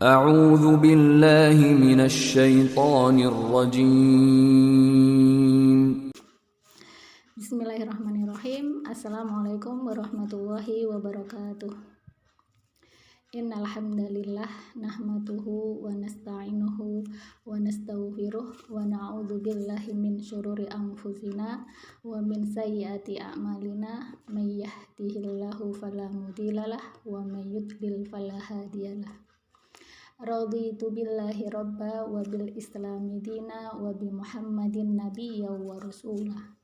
أعوذ بالله من الشيطان الرجيم. Bismillahirrahmanirrahim. Assalamualaikum warahmatullahi wabarakatuh. Innal hamdalillah nahmaduhu wa nasta'inuhu wa nastaghfiruh wa na'udzu billahi min syururi anfusina wa min sayyiati a'malina may yahdihillahu fala mudhillalah wa may yudlil fala hadiyalah. Raditu billahi rabba wa bil islami dina wa bi muhammadin nabiyya wa rasulah.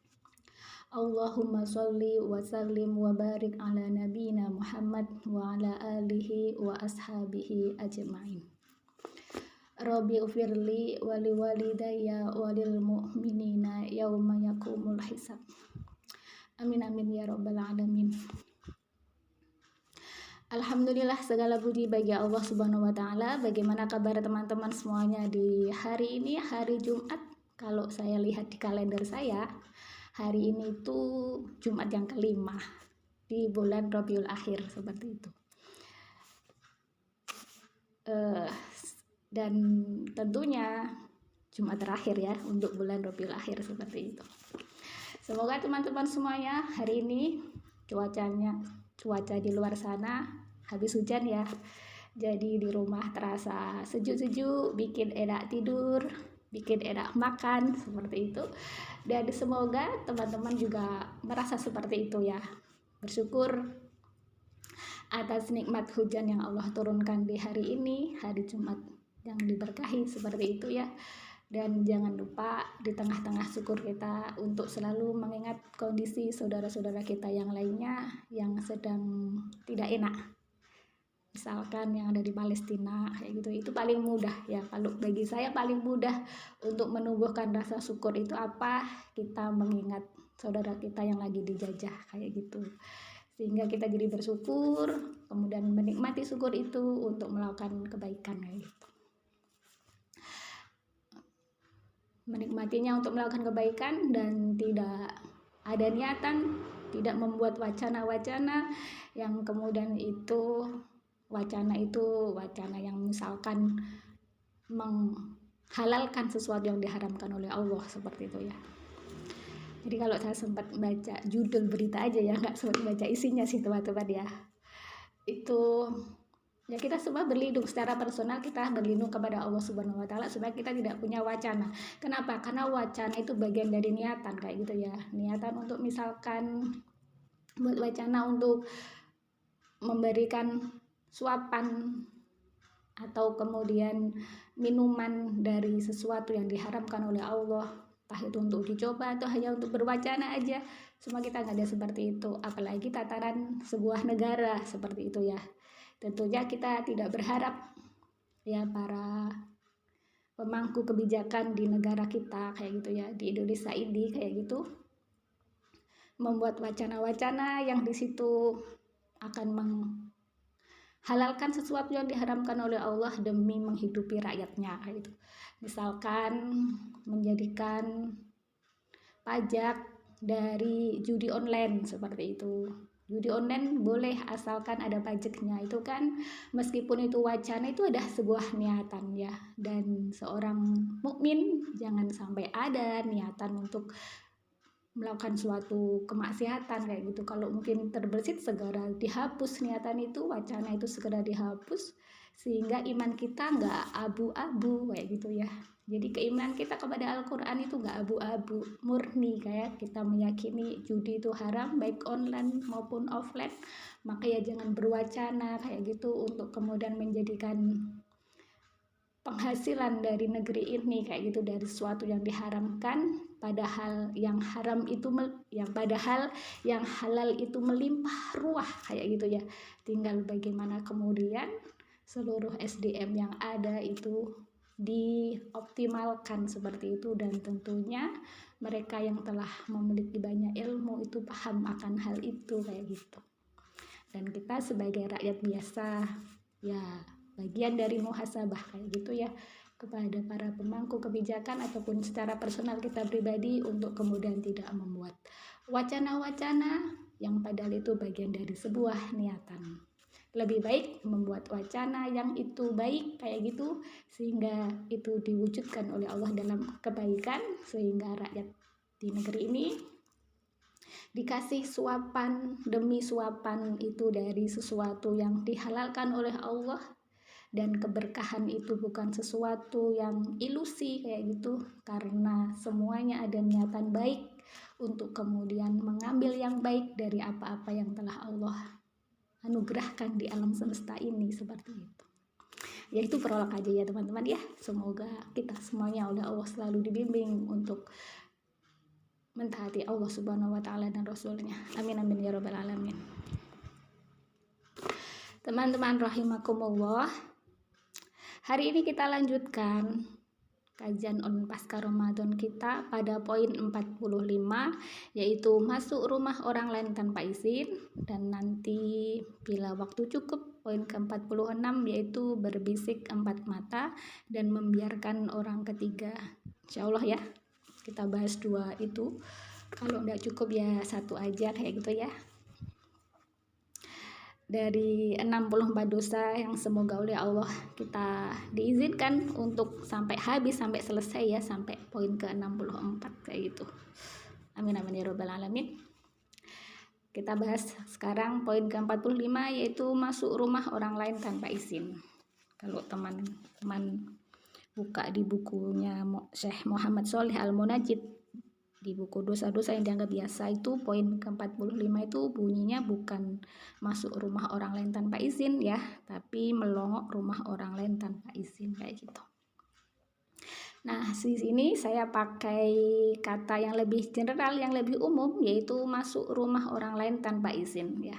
Allahumma sholli wa sallim wa barik ala nabiyina Muhammad wa ala alihi wa ashabihi ajma'in. Rabbi ufirli wa liwalidayya wa lil mu'minina yawma yakumul hisab. Amin amin ya rabbal alamin. Alhamdulillah, segala puji bagi Allah Subhanahu wa taala. Bagaimana kabar teman-teman semuanya di hari ini, hari Jumat? Kalau saya lihat di kalender saya, hari ini itu Jumat yang kelima di bulan Rabiul Akhir, seperti itu. Dan tentunya Jumat terakhir ya untuk bulan Rabiul Akhir, seperti itu. Semoga teman-teman semuanya hari ini cuaca di luar sana habis hujan ya, jadi di rumah terasa sejuk-sejuk, bikin enak tidur, bikin enak makan, seperti itu. Dan semoga teman-teman juga merasa seperti itu ya, bersyukur atas nikmat hujan yang Allah turunkan di hari ini, hari Jumat yang diberkahi, seperti itu ya. Dan jangan lupa di tengah-tengah syukur kita untuk selalu mengingat kondisi saudara-saudara kita yang lainnya yang sedang tidak enak. Misalkan yang ada di Palestina kayak gitu, itu paling mudah ya. Kalau bagi saya paling mudah untuk menumbuhkan rasa syukur itu apa? Kita mengingat saudara kita yang lagi dijajah kayak gitu. Sehingga kita jadi bersyukur, kemudian menikmati syukur itu untuk melakukan kebaikan kayak gitu. Menikmatinya untuk melakukan kebaikan dan tidak ada niatan, tidak membuat wacana-wacana yang kemudian itu wacana yang misalkan menghalalkan sesuatu yang diharamkan oleh Allah, seperti itu ya. Jadi kalau saya sempat baca judul berita aja ya, nggak sempat baca isinya sih teman-teman ya. Itu ya, kita semua berlindung secara personal, kita berlindung kepada Allah Subhanahu wa taala supaya kita tidak punya wacana. Kenapa? Karena wacana itu bagian dari niatan kayak gitu ya. Niatan untuk misalkan buat wacana untuk memberikan suapan atau kemudian minuman dari sesuatu yang diharamkan oleh Allah, entah itu untuk dicoba atau hanya untuk berwacana aja. Semua kita nggak ada seperti itu, apalagi tataran sebuah negara seperti itu ya. Tentunya kita tidak berharap ya para pemangku kebijakan di negara kita kayak gitu ya, di Indonesia ini kayak gitu, membuat wacana-wacana yang di situ akan menghalalkan sesuatu yang diharamkan oleh Allah demi menghidupi rakyatnya kayak gitu. Misalkan menjadikan pajak dari judi online seperti itu. Judi online boleh asalkan ada pajaknya, itu kan meskipun itu wacana, itu ada sebuah niatan ya. Dan seorang mukmin jangan sampai ada niatan untuk melakukan suatu kemaksiatan kayak gitu. Kalau mungkin terbersit, segera dihapus niatan itu, wacana itu segera dihapus, sehingga iman kita nggak abu-abu kayak gitu ya. Jadi keimanan kita kepada Al-Quran itu nggak abu-abu, murni kayak kita meyakini judi itu haram baik online maupun offline. Maka ya jangan berwacana kayak gitu untuk kemudian menjadikan penghasilan dari negeri ini kayak gitu dari sesuatu yang diharamkan, padahal yang haram itu padahal yang halal itu melimpah ruah kayak gitu ya. Tinggal bagaimana kemudian seluruh SDM yang ada itu dioptimalkan seperti itu, dan tentunya mereka yang telah memiliki banyak ilmu itu paham akan hal itu kayak gitu. Dan kita sebagai rakyat biasa ya bagian dari muhasabah kayak gitu ya kepada para pemangku kebijakan ataupun secara personal kita pribadi untuk kemudian tidak membuat wacana-wacana yang padahal itu bagian dari sebuah niatan. lebih baik membuat wacana yang itu baik kayak gitu, sehingga itu diwujudkan oleh Allah dalam kebaikan, sehingga rakyat di negeri ini dikasih suapan demi suapan itu dari sesuatu yang dihalalkan oleh Allah, dan keberkahan itu bukan sesuatu yang ilusi kayak gitu, karena semuanya ada niatan baik untuk kemudian mengambil yang baik dari apa-apa yang telah Allah anugerahkan di alam semesta ini, seperti itu. Ya itu prolog aja ya teman-teman ya. Semoga kita semuanya oleh Allah selalu dibimbing untuk mentaati Allah Subhanahu wa taala dan Rasulnya. Amin amin ya rabbal alamin. Teman-teman rahimakumullah, hari ini kita lanjutkan kajian on pasca Ramadan kita pada poin 45, yaitu masuk rumah orang lain tanpa izin, dan nanti bila waktu cukup poin ke-46, yaitu berbisik empat mata dan membiarkan orang ketiga. Insyaallah ya, kita bahas dua itu. Kalau nggak cukup ya satu aja kayak gitu ya. Dari 64 dosa yang semoga oleh Allah kita diizinkan untuk sampai habis, sampai selesai ya, sampai poin ke-64 kayak gitu. Amin amin ya rabbal alamin. Kita bahas sekarang poin ke-45, yaitu masuk rumah orang lain tanpa izin. Kalau teman-teman buka di bukunya Syekh Muhammad Sholih Al-Munajjid, di buku dosa-dosa yang dianggap biasa, itu poin ke-45 itu bunyinya bukan masuk rumah orang lain tanpa izin ya, tapi melongok rumah orang lain tanpa izin kayak gitu. Nah, di sini saya pakai kata yang lebih general, yang lebih umum, yaitu masuk rumah orang lain tanpa izin ya.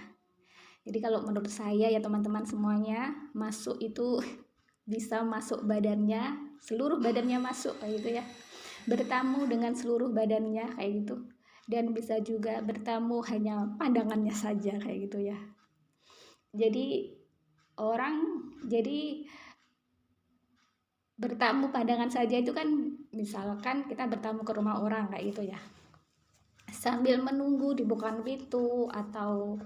Jadi kalau menurut saya ya teman-teman semuanya, masuk itu bisa masuk badannya, seluruh badannya masuk kayak gitu ya. Bertamu dengan seluruh badannya kayak gitu, dan bisa juga bertamu hanya pandangannya saja kayak gitu ya. Jadi bertamu pandangan saja itu kan, misalkan kita bertamu ke rumah orang kayak gitu ya, sambil menunggu dibukakan pintu atau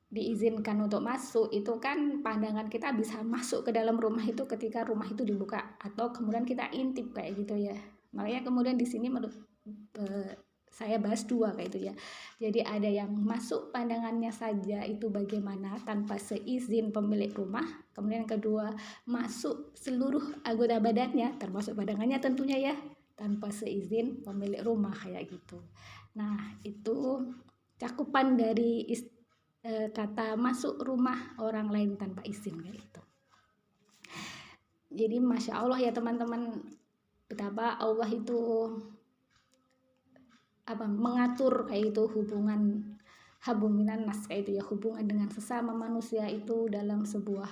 diizinkan untuk masuk, itu kan pandangan kita bisa masuk ke dalam rumah itu ketika rumah itu dibuka, atau kemudian kita intip kayak gitu ya. Makanya kemudian di sini menurut saya bahas dua kayak itu ya. Jadi ada yang masuk pandangannya saja, itu bagaimana tanpa seizin pemilik rumah. Kemudian yang kedua, masuk seluruh anggota badannya termasuk pandangannya tentunya ya, tanpa seizin pemilik rumah kayak gitu. Nah, itu cakupan dari kata masuk rumah orang lain tanpa izin kayak gitu. Jadi Masya Allah ya teman-teman, betapa Allah itu mengatur kayak itu hubungan habuminan nas kayak itu ya, hubungan dengan sesama manusia itu dalam sebuah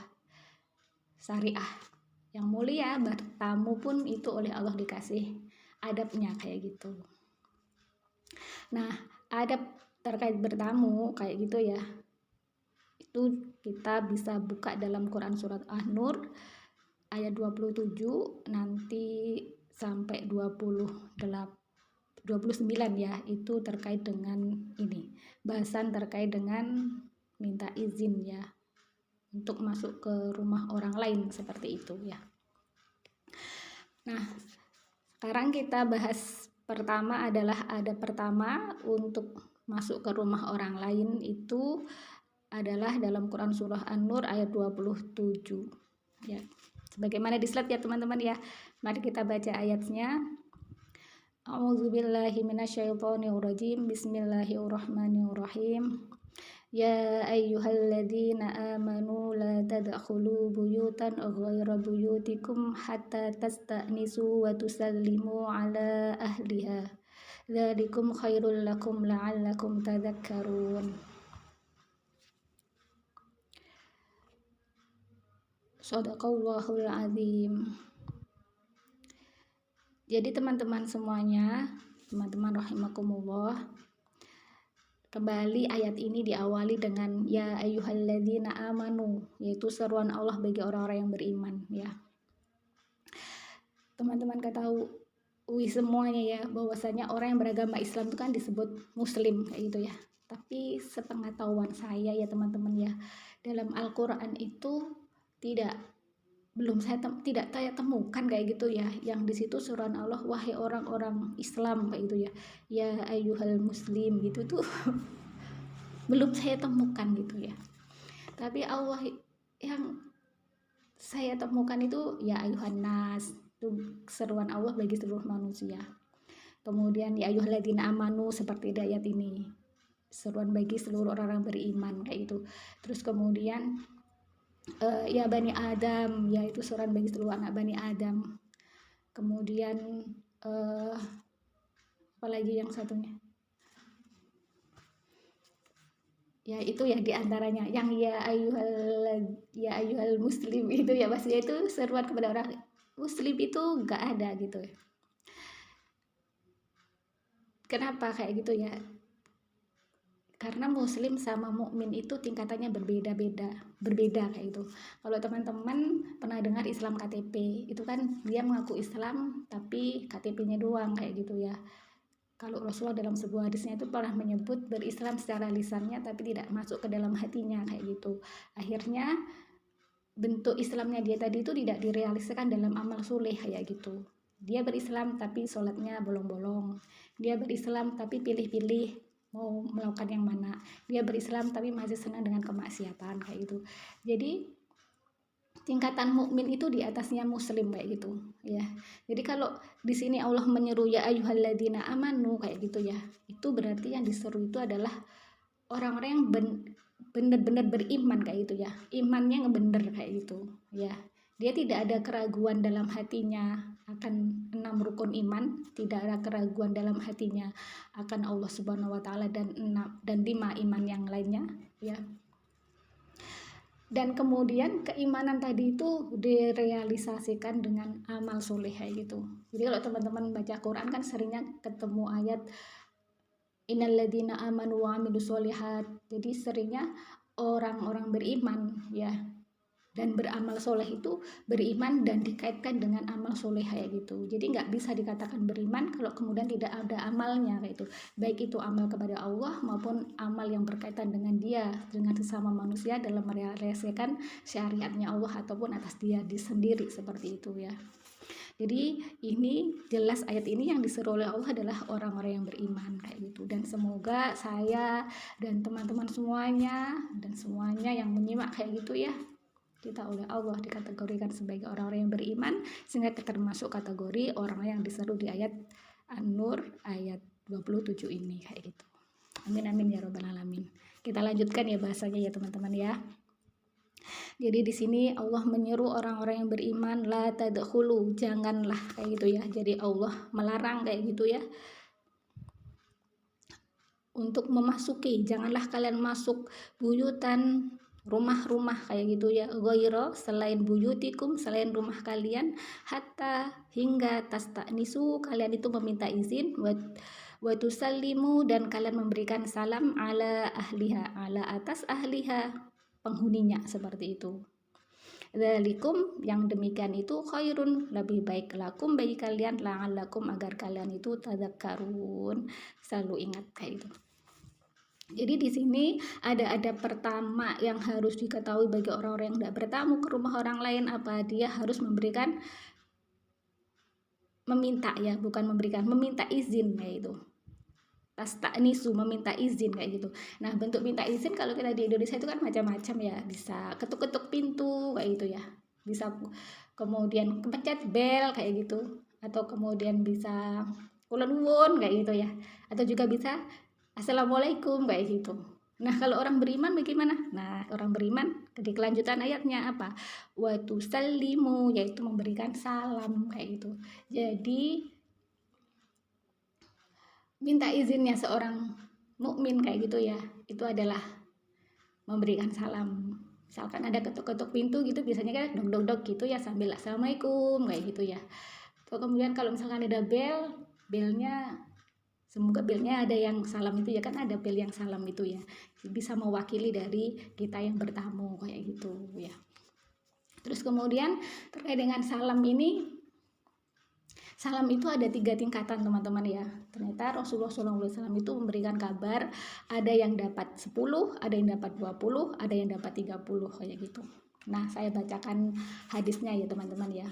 syariah yang mulia. Bertamu pun itu oleh Allah dikasih adabnya kayak gitu. Nah, adab terkait bertamu kayak gitu ya, itu kita bisa buka dalam Quran surat An-Nur ayat 27 nanti sampai 29 ya, itu terkait dengan ini, bahasan terkait dengan minta izin ya untuk masuk ke rumah orang lain seperti itu ya. Nah, sekarang kita bahas pertama adalah adab pertama untuk masuk ke rumah orang lain, itu adalah dalam Quran surah An-Nur ayat 27 ya. Sebagaimana di slide ya teman-teman ya. Mari kita baca ayatnya. A'udzubillahi minasyaitonirrajim. Bismillahirrahmanirrahim. Ya ayyuhalladzina amanu la tadkhulu buyutan ghaira buyutikum hatta tasta'nisu wa tusallimu ala ahliha. Dzalikum khairul lakum la'allakum tadhakkarun. Shadaqallahul azim. Jadi teman-teman semuanya, teman-teman rahimakumullah, kembali ayat ini diawali dengan ya ayyuhalladzina amanu, yaitu seruan Allah bagi orang-orang yang beriman ya. Teman-teman ketahui semuanya ya, bahwasanya orang yang beragama Islam itu kan disebut muslim kayak gitu ya. Tapi sepengetahuan saya ya teman-teman ya, dalam Al-Quran itu tidak saya temukan kayak gitu ya, yang di situ suruhan Allah wahai orang-orang Islam kayak gitu ya, ya ayyuhal muslim gitu tuh belum saya temukan gitu ya. Tapi Allah yang saya temukan itu ya ayuhan nas, itu seruan Allah bagi seluruh manusia. Kemudian ya ayyuhalladzina amanu seperti ayat ini, seruan bagi seluruh orang-orang beriman kayak gitu. Terus kemudian ya Bani Adam, yaitu seruan bagi seluruh anak Bani Adam. Kemudian apalagi yang satunya, ya itu ya diantaranya yang ya ayyuhal muslim itu ya, maksudnya itu seruan kepada orang muslim itu nggak ada gitu ya. Kenapa kayak gitu ya? Karena muslim sama mukmin itu tingkatannya berbeda kayak itu. Kalau teman-teman pernah dengar Islam KTP, itu kan dia mengaku Islam tapi KTP-nya doang kayak gitu ya. Kalau Rasulullah dalam sebuah hadisnya itu pernah menyebut berislam secara lisannya tapi tidak masuk ke dalam hatinya kayak gitu. Akhirnya bentuk Islamnya dia tadi itu tidak direalisasikan dalam amal soleh kayak gitu. Dia berislam tapi sholatnya bolong-bolong. Dia berislam tapi pilih-pilih mau melakukan yang mana. Dia berislam tapi masih senang dengan kemaksiatan kayak gitu. Jadi tingkatan mukmin itu di atasnya muslim kayak gitu ya. Jadi kalau di sini Allah menyeru ya ayyuhalladzina amanu kayak gitu ya, itu berarti yang diseru itu adalah orang-orang yang benar-benar beriman kayak gitu ya, imannya ngebener kayak gitu ya. Dia tidak ada keraguan dalam hatinya akan 6 rukun iman, tidak ada keraguan dalam hatinya akan Allah Subhanahu wa taala dan 5 iman yang lainnya ya. Dan kemudian keimanan tadi itu direalisasikan dengan amal soleh kayak gitu. Jadi kalau teman-teman baca Quran kan seringnya ketemu ayat innalladzina amanu wa amilus sholihat. Jadi seringnya orang-orang beriman ya dan beramal soleh itu beriman dan dikaitkan dengan amal soleh kayak gitu. Jadi nggak bisa dikatakan beriman kalau kemudian tidak ada amalnya kayak itu, baik itu amal kepada Allah maupun amal yang berkaitan dengan dia, dengan sesama manusia dalam merealisasikan syariatnya Allah ataupun atas dia sendiri seperti itu ya. Jadi ini jelas ayat ini yang diseru oleh Allah adalah orang-orang yang beriman kayak gitu. Dan semoga saya dan teman-teman semuanya yang menyimak kayak gitu ya, kita oleh Allah dikategorikan sebagai orang-orang yang beriman sehingga kita termasuk kategori orang yang diseru di ayat An-Nur ayat 27 ini kayak gitu. Amin amin ya robbal alamin. Kita lanjutkan ya bahasanya ya teman-teman ya. Jadi di sini Allah menyeru orang-orang yang beriman la tadkhulu, janganlah kayak gitu ya. Jadi Allah melarang kayak gitu ya, untuk memasuki, janganlah kalian masuk buyutan, rumah-rumah kayak gitu ya, ghaira selain buyutikum, selain rumah kalian, hatta hingga tastanisu, kalian itu meminta izin, wa tusallimu, dan kalian memberikan salam ala ahliha, ala atas ahliha, penghuninya seperti itu. Dzalikum, yang demikian itu khairun, lebih baik lakum bagi kalian, la'allakum, agar kalian itu tadzakkarun, selalu ingat kayak itu. Jadi di sini ada adab pertama yang harus diketahui bagi orang-orang yang tidak bertamu ke rumah orang lain, apa dia harus meminta ya, bukan memberikan, meminta izin kayak itu. Tastanisu, meminta izin kayak gitu. Nah, bentuk minta izin kalau kita di Indonesia itu kan macam-macam ya, bisa ketuk-ketuk pintu kayak gitu ya, bisa kemudian kepencet bel kayak gitu, atau kemudian bisa kula nuwun kayak gitu ya, atau juga bisa assalamualaikum kayak gitu. Nah, kalau orang beriman bagaimana? Nah, orang beriman di kelanjutan ayatnya apa? Wa tusallimu, yaitu memberikan salam kayak gitu. Jadi minta izinnya seorang mukmin kayak gitu ya, itu adalah memberikan salam. Misalkan ada ketuk-ketuk pintu gitu, biasanya kan dok-dok gitu ya, sambil assalamualaikum kayak gitu ya. Atau kemudian kalau misalkan ada belnya, semoga belnya ada yang salam itu ya, kan ada bel yang salam itu ya, bisa mewakili dari kita yang bertamu kayak gitu ya. Terus kemudian terkait dengan salam ini, Salam itu ada 3 tingkatan teman-teman ya. Ternyata Rasulullah SAW itu memberikan kabar, ada yang dapat 10, ada yang dapat 20, ada yang dapat 30 kayak gitu. Nah, saya bacakan hadisnya ya teman-teman ya.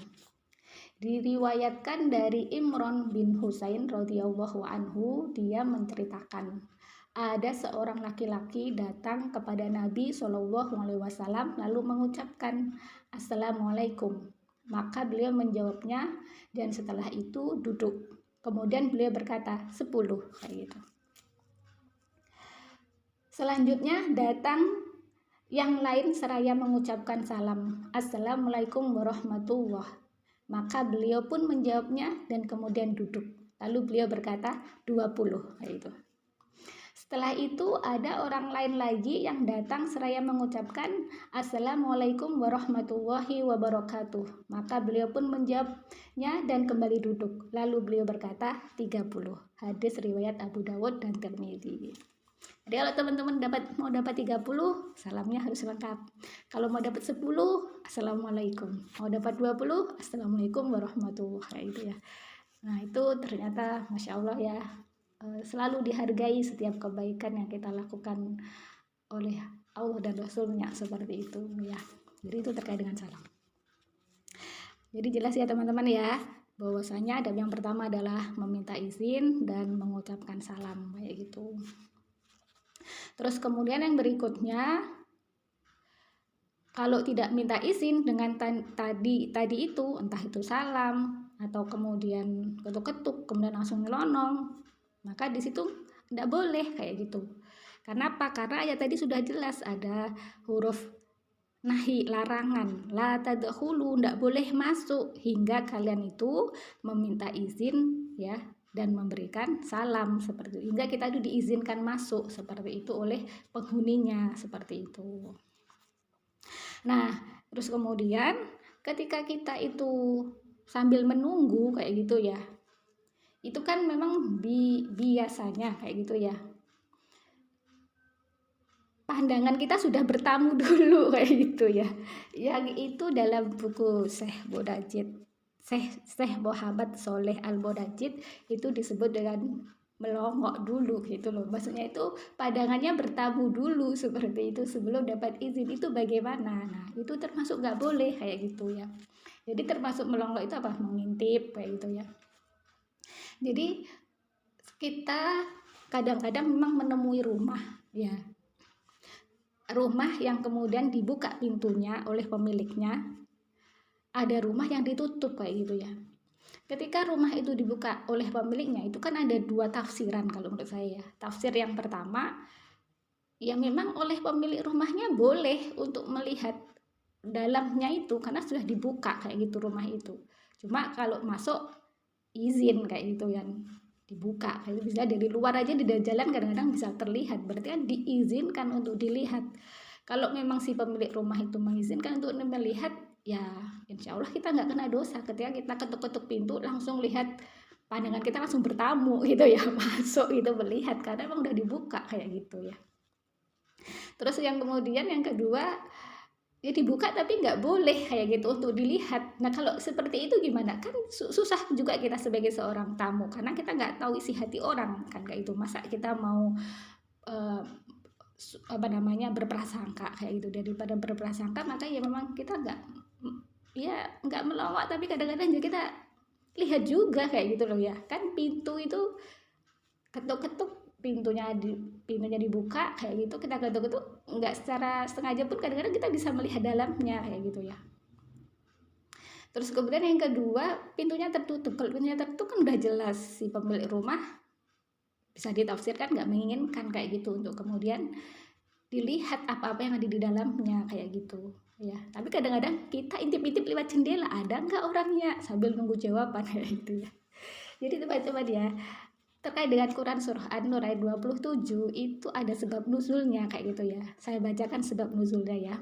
Diriwayatkan dari Imran bin Husain radhiyallahu anhu, dia menceritakan ada seorang laki-laki datang kepada Nabi SAW lalu mengucapkan Assalamualaikum. Maka beliau menjawabnya dan setelah itu duduk. Kemudian beliau berkata 10 kayak gitu. Selanjutnya datang yang lain seraya mengucapkan salam Assalamualaikum warahmatullahi. Maka beliau pun menjawabnya dan kemudian duduk. Lalu beliau berkata 20 kayak gitu. Setelah itu ada orang lain lagi yang datang seraya mengucapkan Assalamualaikum warahmatullahi wabarakatuh. Maka beliau pun menjawabnya dan kembali duduk. Lalu beliau berkata 30. Hadis riwayat Abu Dawud dan Tirmidzi. Jadi kalau teman-teman mau dapat 30, salamnya harus lengkap. Kalau mau dapat 10, Assalamualaikum. Mau dapat 20, Assalamualaikum warahmatullahi wabarakatuh ya. Nah, itu ternyata Masya Allah ya, selalu dihargai setiap kebaikan yang kita lakukan oleh Allah dan Rasulnya seperti itu ya. Jadi itu terkait dengan salam. Jadi jelas ya teman-teman ya, bahwasanya adab yang pertama adalah meminta izin dan mengucapkan salam kayak gitu. Terus kemudian yang berikutnya, kalau tidak minta izin dengan tadi itu, entah itu salam atau kemudian ketuk-ketuk kemudian langsung nyelonong, maka di situ tidak boleh kayak gitu. Kenapa? Karena ayat tadi sudah jelas ada huruf nahi, larangan, la tadkhulu, tidak boleh masuk hingga kalian itu meminta izin ya dan memberikan salam seperti itu. Hingga kita itu diizinkan masuk seperti itu oleh penghuninya seperti itu. Nah, terus kemudian ketika kita itu sambil menunggu kayak gitu ya, itu kan memang biasanya kayak gitu ya, pandangan kita sudah bertamu dulu kayak gitu ya. Yang itu dalam buku Syekh Bodajid, Syekh Muhammad Sholeh Al-Bodajid itu disebut dengan melongok dulu gitu loh. Maksudnya itu pandangannya bertamu dulu seperti itu sebelum dapat izin. Itu bagaimana? Nah, itu termasuk nggak boleh kayak gitu ya. Jadi termasuk melongok itu apa? Mengintip kayak gitu ya. Jadi kita kadang-kadang memang menemui rumah ya, rumah yang kemudian dibuka pintunya oleh pemiliknya, ada rumah yang ditutup kayak gitu ya. Ketika rumah itu dibuka oleh pemiliknya, itu kan ada 2 tafsiran kalau menurut saya. Tafsir yang pertama, ya memang oleh pemilik rumahnya boleh untuk melihat dalamnya itu karena sudah dibuka kayak gitu rumah itu. Cuma kalau masuk izin kayak gitu yang dibuka, kayak itu bisa dari luar aja di jalan kadang-kadang bisa terlihat, berarti kan diizinkan untuk dilihat. Kalau memang si pemilik rumah itu mengizinkan untuk melihat, ya insya Allah kita nggak kena dosa ketika kita ketuk-ketuk pintu langsung lihat, pandangan kita langsung bertamu gitu ya, masuk itu melihat karena emang udah dibuka kayak gitu ya. Terus yang kemudian yang kedua, ya dibuka tapi nggak boleh kayak gitu untuk dilihat. Nah kalau seperti itu gimana? Kan susah juga kita sebagai seorang tamu karena kita nggak tahu isi hati orang kan kayak itu. Masa kita mau berprasangka kayak gitu. Daripada berprasangka maka ya memang kita nggak melawak, tapi kadang-kadang juga kita lihat juga kayak gitu loh ya. Kan pintu itu ketuk-ketuk, pintunya dibuka kayak gitu, kita ketuk-ketuk nggak secara sengaja pun kadang-kadang kita bisa melihat dalamnya kayak gitu ya. Terus kemudian yang kedua, pintunya tertutup. Kalau pintunya tertutup kan udah jelas si pemilik rumah bisa ditafsirkan nggak menginginkan kayak gitu untuk kemudian dilihat apa-apa yang ada di dalamnya kayak gitu ya. Tapi kadang-kadang kita intip-intip lewat jendela, ada nggak orangnya, sambil nunggu jawaban kayak gitu ya. Jadi teman-teman ya, terkait dengan Quran surah An-Nur ayat 27 itu ada sebab nuzulnya kayak gitu ya. Saya bacakan sebab nuzulnya ya.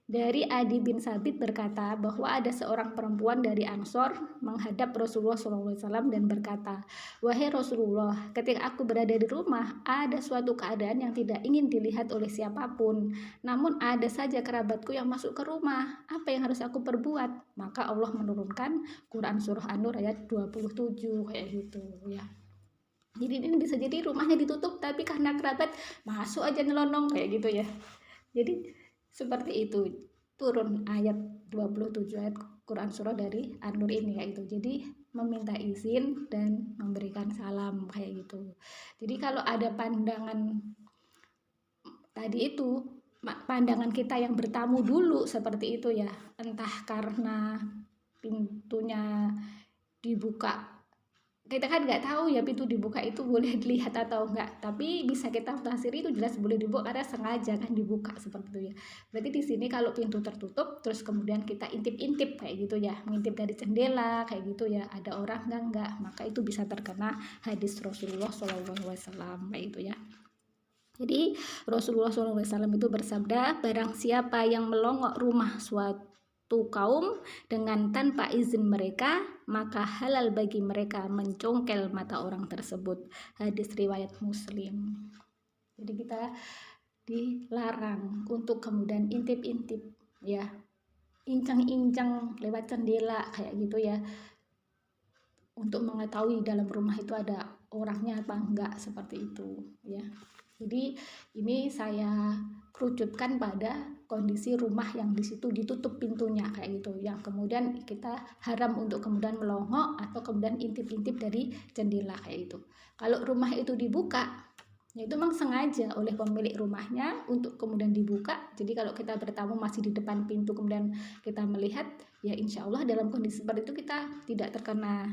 dari Adi bin Sabit berkata bahwa ada seorang perempuan dari Ansor menghadap Rasulullah SAW dan berkata, "Wahai Rasulullah, ketika aku berada di rumah, ada suatu keadaan yang tidak ingin dilihat oleh siapapun. Namun ada saja kerabatku yang masuk ke rumah. Apa yang harus aku perbuat?" Maka Allah menurunkan Quran Surah An-Nur ayat 27 kayak gitu ya. Jadi ini bisa jadi rumahnya ditutup tapi karena kerabat masuk aja nyelonong kayak gitu ya. Jadi seperti itu, turun ayat 27 ayat Quran surah dari An-Nur ini kayak gitu. Jadi meminta izin dan memberikan salam kayak gitu. Jadi kalau ada pandangan tadi itu, pandangan kita yang bertamu dulu seperti itu ya, entah karena pintunya dibuka, kita kan nggak tahu ya pintu dibuka itu boleh dilihat atau enggak, tapi bisa kita tafsiri itu jelas boleh dibuka karena sengaja kan dibuka seperti itu ya. Berarti di sini kalau pintu tertutup terus kemudian kita intip-intip kayak gitu ya, mengintip dari jendela kayak gitu ya, ada orang enggak, maka itu bisa terkena hadis Rasulullah SAW kayak itu ya. Jadi Rasulullah SAW itu bersabda, barang siapa yang melongok rumah suatu kaum dengan tanpa izin mereka, maka halal bagi mereka mencongkel mata orang tersebut. Hadis riwayat Muslim. Jadi kita dilarang untuk kemudian intip-intip ya, incang-incang lewat jendela kayak gitu ya, untuk mengetahui dalam rumah itu ada orangnya apa enggak seperti itu ya. Jadi ini saya kerucutkan pada kondisi rumah yang di situ ditutup pintunya kayak gitu, yang kemudian kita haram untuk kemudian melongok atau kemudian intip-intip dari jendela kayak gitu. Kalau rumah itu dibuka, ya itu memang sengaja oleh pemilik rumahnya untuk kemudian dibuka. Jadi kalau kita bertamu masih di depan pintu kemudian kita melihat, ya insya Allah dalam kondisi seperti itu kita tidak terkena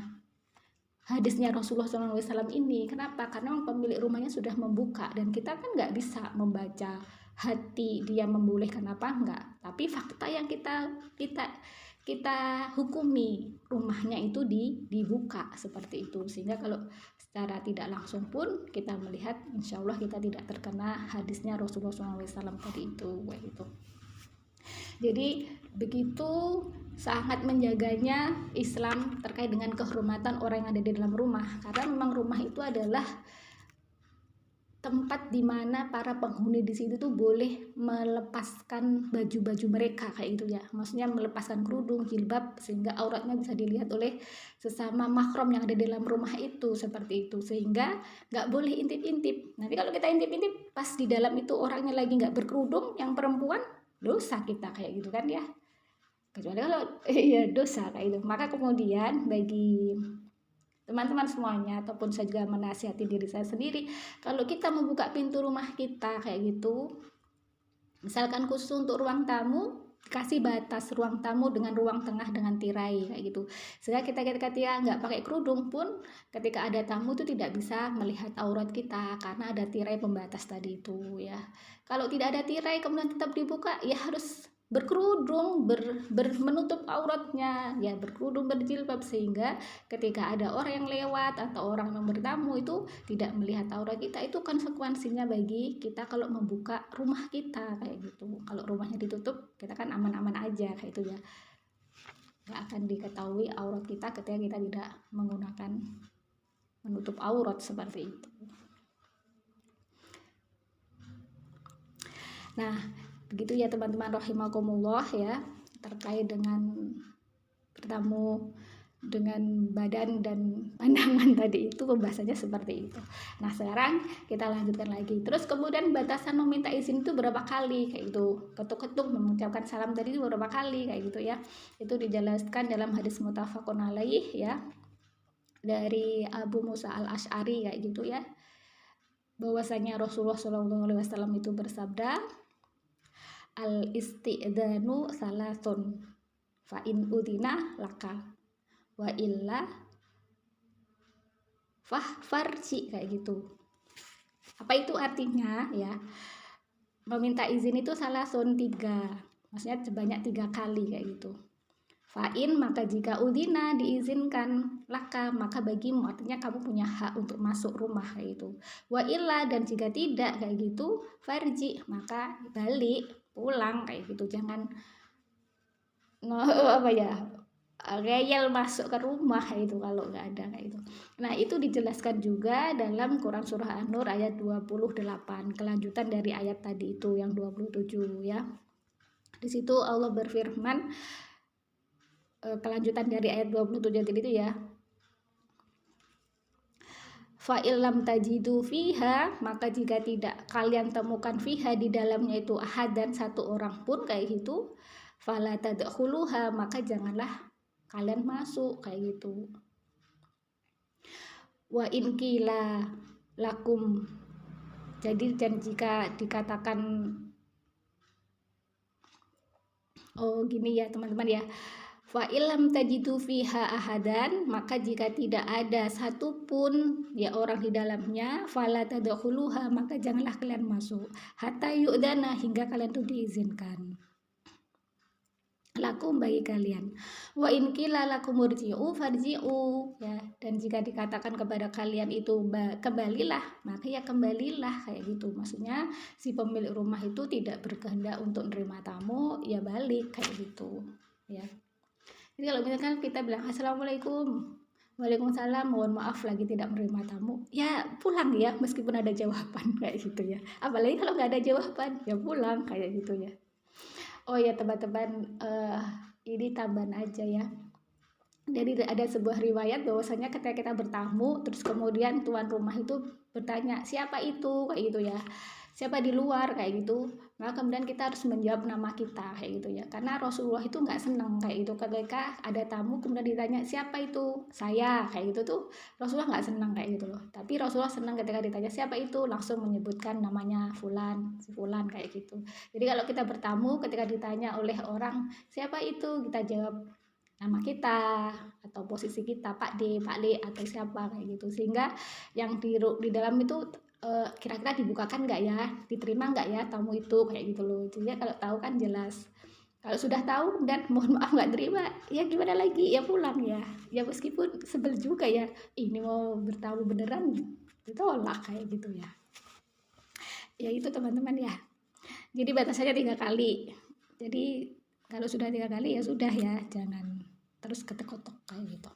hadisnya Rasulullah SAW ini. Kenapa? Karena pemilik rumahnya sudah membuka dan kita kan nggak bisa membaca hati dia membolehkan apa enggak. Tapi fakta yang kita hukumi rumahnya itu dibuka seperti itu, sehingga kalau secara tidak langsung pun kita melihat insya Allah kita tidak terkena hadisnya Rasulullah SAW tadi itu kayak gitu. Jadi begitu sangat menjaganya Islam terkait dengan kehormatan orang yang ada di dalam rumah, karena memang rumah itu adalah tempat di mana para penghuni di situ tuh boleh melepaskan baju-baju mereka kayak gitu ya, maksudnya melepaskan kerudung, jilbab, sehingga auratnya bisa dilihat oleh sesama mahram yang ada di dalam rumah itu seperti itu, sehingga nggak boleh intip-intip. Nanti kalau kita intip-intip pas di dalam itu orangnya lagi nggak berkerudung, yang perempuan, dosa kita kayak gitu kan ya, kecuali kalau ya dosa kayak gitu. Maka kemudian bagi teman-teman semuanya ataupun saya juga menasihati diri saya sendiri, kalau kita membuka pintu rumah kita kayak gitu, misalkan khusus untuk ruang tamu, kasih batas ruang tamu dengan ruang tengah dengan tirai kayak gitu, sehingga kita ketika nggak pakai kerudung pun ketika ada tamu itu tidak bisa melihat aurat kita karena ada tirai pembatas tadi itu ya. Kalau tidak ada tirai kemudian tetap dibuka, ya harus berkerudung, menutup auratnya ya, berkerudung, berjilbab, sehingga ketika ada orang yang lewat atau orang yang bertamu itu tidak melihat aurat kita. Itu konsekuensinya bagi kita kalau membuka rumah kita kayak gitu. Kalau rumahnya ditutup, kita kan aman-aman aja kayak itu ya, nggak akan diketahui aurat kita ketika kita tidak menggunakan menutup aurat seperti itu. Nah begitu ya teman-teman rahimakumullah ya, terkait dengan bertamu dengan badan dan pandangan tadi itu, pembahasannya seperti itu. Nah sekarang kita lanjutkan lagi. Terus kemudian batasan meminta izin itu berapa kali kayak gitu, ketuk-ketuk mengucapkan salam tadi itu berapa kali kayak gitu ya. Itu dijelaskan dalam hadis muttafaqun alaih ya, dari Abu Musa al-Asy'ari kayak gitu ya, bahwasanya Rasulullah SAW itu bersabda, al-isti'danu salasun fa in udina laka wa illa farji kayak gitu. Apa itu artinya ya? Meminta izin itu salasun 3, maksudnya sebanyak 3 kali kayak gitu. Fa'in, maka jika udina diizinkan, laka, maka bagimu, artinya kamu punya hak untuk masuk rumah kayak gitu. Wa illa, dan jika tidak kayak gitu, farji, maka balik, pulang kayak gitu. Jangan ngeyel masuk ke rumah itu kalau nggak ada kayak itu. Nah, itu dijelaskan juga dalam Quran surah An-Nur ayat 28, kelanjutan dari ayat tadi itu yang 27 ya. Di situ Allah berfirman, kelanjutan dari ayat 27 tadi itu ya. Fa illam tajidu fiha, maka jika tidak kalian temukan fiha di dalamnya itu ahad dan satu orang pun kayak gitu, fala tadkhuluha, maka janganlah kalian masuk kayak gitu. Wa in qila lakum, jadi dan jika dikatakan gini ya teman-teman ya, fa illam tajidu fiha ahadan, maka jika tidak ada satupun ya orang di dalamnya, fala tadkhuluha, maka janganlah kalian masuk hatta yu'dana, hingga kalian tuh diizinkan lakum bagi kalian. Wa in qila lakum urji'u farji'u ya, dan jika dikatakan kepada kalian itu kembalilah, maka ya kembalilah kayak gitu. Maksudnya si pemilik rumah itu tidak berkehendak untuk menerima tamu, ya balik kayak gitu ya. Jadi kalau misalkan kita bilang assalamualaikum, waalaikumsalam, mohon maaf lagi tidak menerima tamu, ya pulang ya meskipun ada jawaban kayak gitu ya. Apalagi kalau nggak ada jawaban, ya pulang kayak gitu ya. Oh ya teman-teman, ini tambahan aja ya. Jadi ada sebuah riwayat bahwasanya ketika kita bertamu, terus kemudian tuan rumah itu bertanya siapa itu kayak gitu ya, siapa di luar kayak gitu, maka kemudian kita harus menjawab nama kita kayak gitu ya. Karena Rasulullah itu nggak senang kayak gitu ketika ada tamu kemudian ditanya siapa itu, saya kayak gitu tuh Rasulullah nggak senang kayak gitu loh. Tapi Rasulullah senang ketika ditanya siapa itu, langsung menyebutkan namanya fulan, si fulan kayak gitu. Jadi kalau kita bertamu ketika ditanya oleh orang siapa itu, kita jawab nama kita atau posisi kita, Pak D, Pak Le atau siapa kayak gitu, sehingga yang di dalam itu kira-kira dibukakan nggak ya, diterima nggak ya tamu itu kayak gitu loh. Jadi kalau tahu kan jelas. Kalau sudah tahu dan mohon maaf nggak terima, ya gimana lagi, ya pulang ya. Ya meskipun sebel juga ya, ini mau bertamu beneran ditolak kayak gitu ya. Ya itu teman-teman ya. Jadi batasannya 3 kali. Jadi kalau sudah 3 kali ya sudah ya, jangan terus ketek-ketok kayak gitu.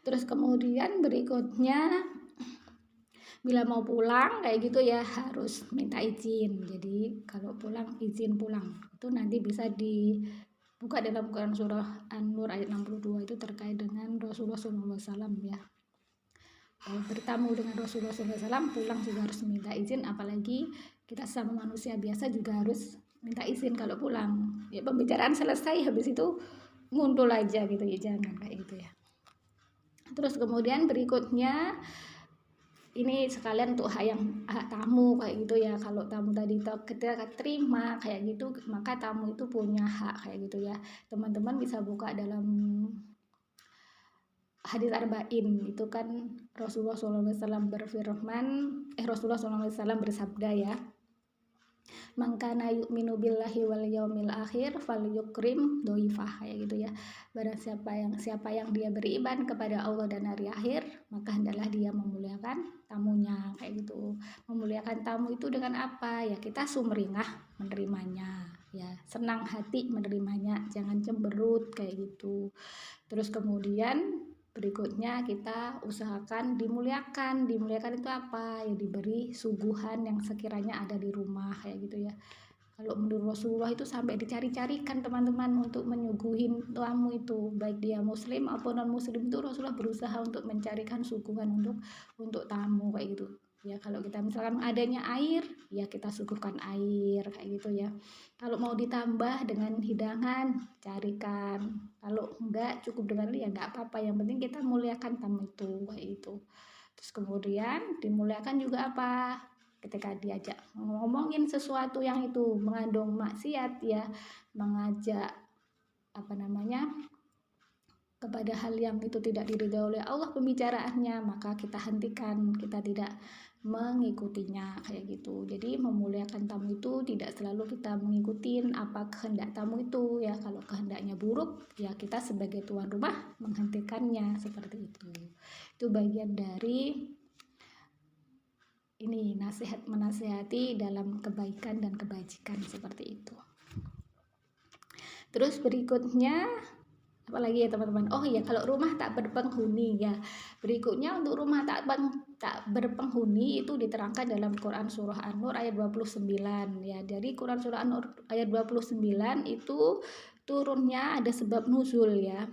Terus kemudian berikutnya, bila mau pulang kayak gitu ya harus minta izin. Jadi kalau pulang, izin pulang itu nanti bisa dibuka dalam Quran surah An-Nur ayat 62, itu terkait dengan Rasulullah SAW ya. Kalau bertamu dengan Rasulullah SAW, pulang juga harus minta izin, apalagi kita sama manusia biasa juga harus minta izin kalau pulang. Ya pembicaraan selesai, habis itu ngundul aja gitu ya, jangan kayak gitu ya. Terus kemudian berikutnya, ini sekalian untuk hak tamu kayak gitu ya. Kalau tamu tadi ketika terima kayak gitu, maka tamu itu punya hak kayak gitu ya. Teman-teman bisa buka dalam hadis arba'in, itu kan Rasulullah SAW berfirman, Rasulullah SAW bersabda ya, man kana yu'minu billahi wal yaumil akhir falyukrim doifah kayak gitu ya. Barang siapa yang dia beriman kepada Allah dan hari akhir, maka hendaklah dia memuliakan tamunya kayak gitu. Memuliakan tamu itu dengan apa ya, kita sumringah menerimanya ya, senang hati menerimanya, jangan cemberut kayak gitu. Terus kemudian berikutnya kita usahakan dimuliakan itu apa ya, diberi suguhan yang sekiranya ada di rumah kayak gitu ya. Kalau menurut Rasulullah itu sampai dicari-carikan teman-teman untuk menyuguhin tamu itu, baik dia muslim maupun non muslim, itu Rasulullah berusaha untuk mencarikan suguhan untuk tamu kayak gitu ya. Kalau kita misalkan adanya air ya kita suguhkan air kayak gitu ya. Kalau mau ditambah dengan hidangan carikan, kalau enggak cukup dengan ya enggak apa-apa, yang penting kita muliakan tamu itu kayak gitu. Terus kemudian dimuliakan juga apa, ketika diajak ngomongin sesuatu yang itu mengandung maksiat ya, mengajak kepada hal yang itu tidak diridhai oleh Allah pembicaraannya, maka kita hentikan, kita tidak mengikutinya kayak gitu. Jadi memuliakan tamu itu tidak selalu kita mengikutin apa kehendak tamu itu ya. Kalau kehendaknya buruk ya kita sebagai tuan rumah menghentikannya seperti itu. Itu bagian dari ini menasehati dalam kebaikan dan kebajikan seperti itu. Terus berikutnya apalagi ya teman-teman? Oh iya, kalau rumah tak berpenghuni ya. Berikutnya untuk rumah tak berpenghuni itu diterangkan dalam Quran surah An-Nur ayat 29 ya. Dari Quran surah An-Nur ayat 29 itu turunnya ada sebab nuzul ya.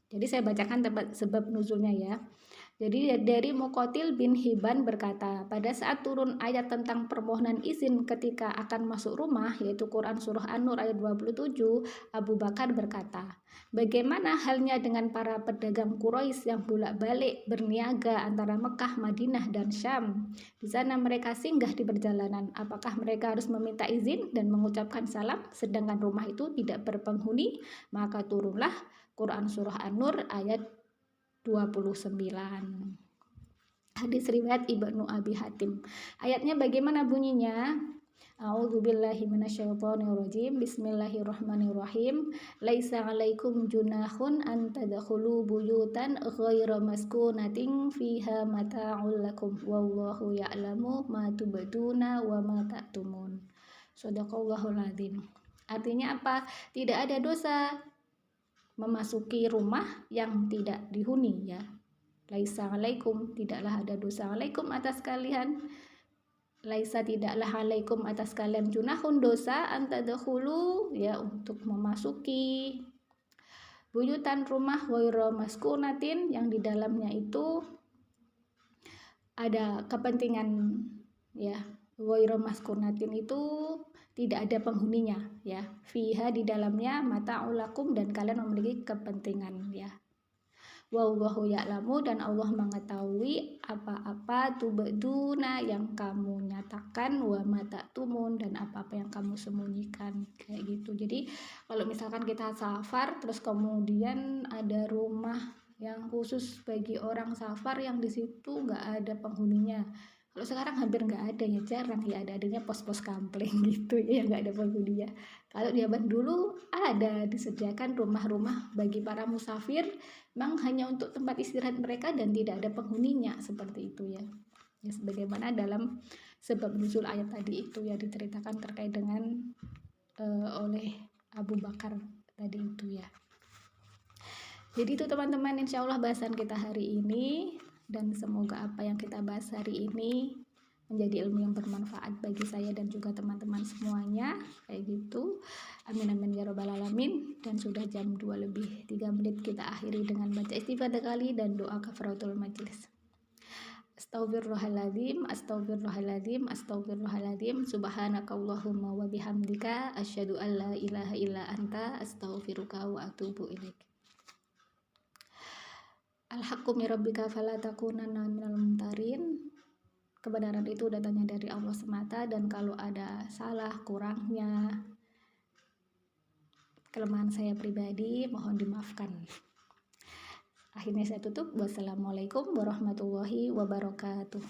Jadi saya bacakan sebab nuzulnya ya. Jadi dari Muqatil bin Hibban berkata, pada saat turun ayat tentang permohonan izin ketika akan masuk rumah, yaitu Quran Surah An-Nur ayat 27, Abu Bakar berkata, bagaimana halnya dengan para pedagang Quraisy yang bolak-balik berniaga antara Mekah, Madinah, dan Syam? Di sana mereka singgah di perjalanan. Apakah mereka harus meminta izin dan mengucapkan salam, sedangkan rumah itu tidak berpenghuni? Maka turunlah Quran Surah An-Nur ayat 29. Hadis riwayat Ibnu Abi Hatim. Ayatnya bagaimana bunyinya? A'udzubillahi minasyaitonirrajim. Bismillahirrahmanirrahim. Laisa 'alaikum junahun an tadkhulu buyutan ghaira maskunatin fiha mata'ul lakum wallahu ya'lamu ma tubduna wa ma taktumun. Shadaqallahul adzim. Artinya apa? Tidak ada dosa memasuki rumah yang tidak dihuni ya. Laisa alaikum, tidaklah ada dosa alaikum atas kalian. Laisa tidaklah alaikum atas kalian junahun dosa antadkhulu ya, untuk memasuki buyutan rumah ghairu maskunatin yang di dalamnya itu ada kepentingan ya. Ghairu maskunatin itu tidak ada penghuninya ya. Fiha di dalamnya mata'ul lakum dan kalian memiliki kepentingan ya. Wallahu ya'lamu dan Allah mengetahui apa-apa tubduna yang kamu nyatakan wa ma taktumun dan apa-apa yang kamu sembunyikan kayak gitu. Jadi kalau misalkan kita safar terus kemudian ada rumah yang khusus bagi orang safar yang di situ nggak ada penghuninya. Kalau sekarang hampir nggak ada ya, jarang ya, adanya pos-pos kampling gitu ya, nggak ada penghuni ya. Kalau di zaman dulu ada disediakan rumah-rumah bagi para musafir, memang hanya untuk tempat istirahat mereka dan tidak ada penghuninya seperti itu ya. Ya sebagaimana dalam sebab nuzul ayat tadi itu ya diceritakan terkait dengan oleh Abu Bakar tadi itu ya. Jadi itu teman-teman, insya Allah bahasan kita hari ini. Dan semoga apa yang kita bahas hari ini menjadi ilmu yang bermanfaat bagi saya dan juga teman-teman semuanya kayak gitu. Amin amin ya rabbal alamin. Dan sudah jam 2 lebih 3 menit, kita akhiri dengan baca istighfar kali dan doa kafaratul majelis. Astaghfirullahaladzim, astaghfirullahaladzim, astaghfirullahaladzim. Subhanakallahumma wa bihamdika asyhadu an la ilaha illa anta astaghfiruka wa atubu ilaik. Al-haqqu min rabbika fala takunanna minal mumtarin. Kebenaran itu datangnya dari Allah semata, dan kalau ada salah, kurangnya, kelemahan saya pribadi, mohon dimaafkan. Akhirnya saya tutup. Wassalamualaikum warahmatullahi wabarakatuh.